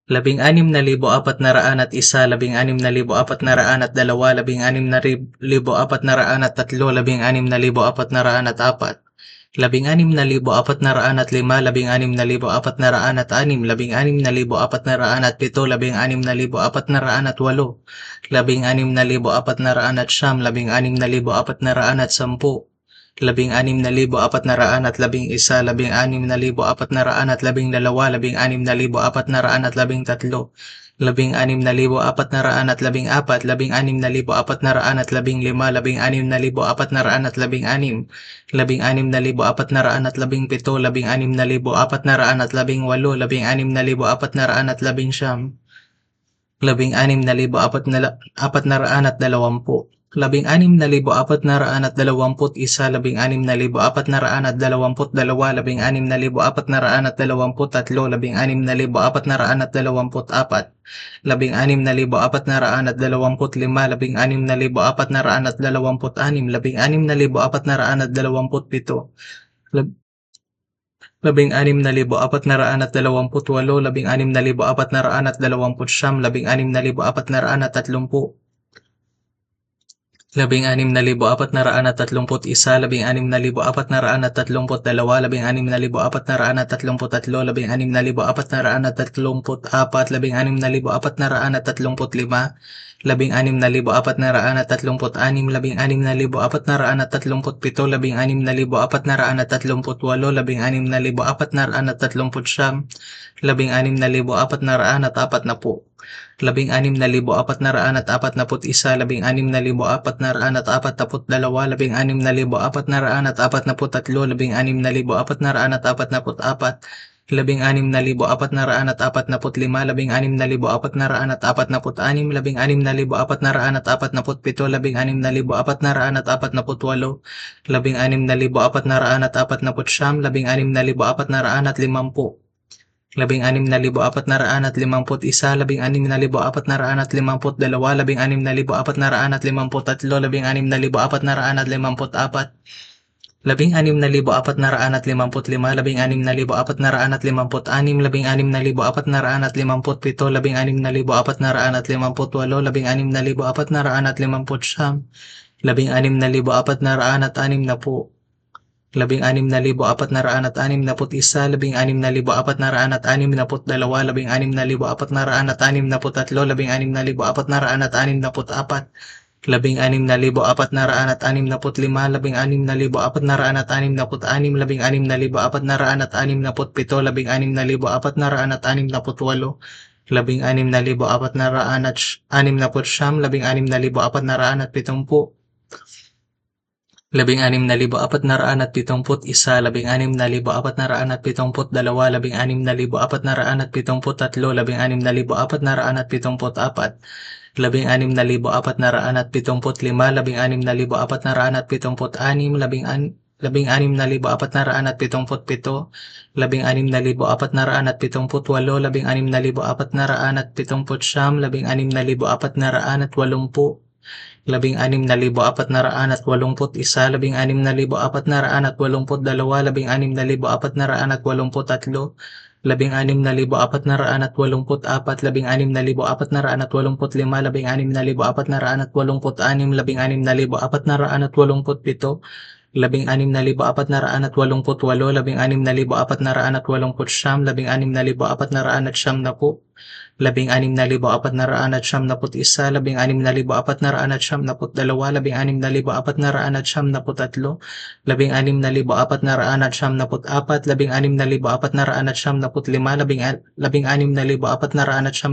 16,401, 16,402, 16,403, 16,404, 16,405, 16,406, 16,407, 16,408, 16,409, 16,410, 16,411, 16,412, 16,413, 16,414, 16,415, 16,416, 16,417, 16,418, 16,419, 16,420, 16,421, 16,422, 16,423, 16,424, 16,425, 16,426, 16,427, 16,428, 16,429, 16,430, 16,431, 16,432, 16,433, 16,434, 16,435, 16,436, 16,437, 16,438, 16,439, 16,441, 16,442, 16,443, 16,444, 16,445, 16,446, 16,447, 16,448, 16,449, 16,450, 16,451, 16,452, 16,453, 16,454, 16,455, 16,456, 16,457, 16,458, 16,459, 16,460, 16,461, 16,462, 16,463, 16,464, 16,465, 16,466, 16,467, 16,468, 16,469, 16,470, 16,471, 16,472, 16,473, 16,474, 16,475, 16,476, 16,477, 16,478, 16,479, 16,480, 16,481, 16,482, 16,483, 16,484, 16,485, 16,486, 16,487, 16,488, 16,489, 16,490, 16,491, 16,492,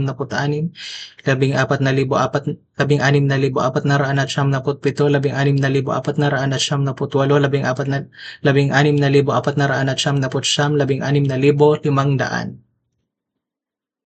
16,493, 16,494, 16,495, 16,496, 16,497, 16,498, 16,499,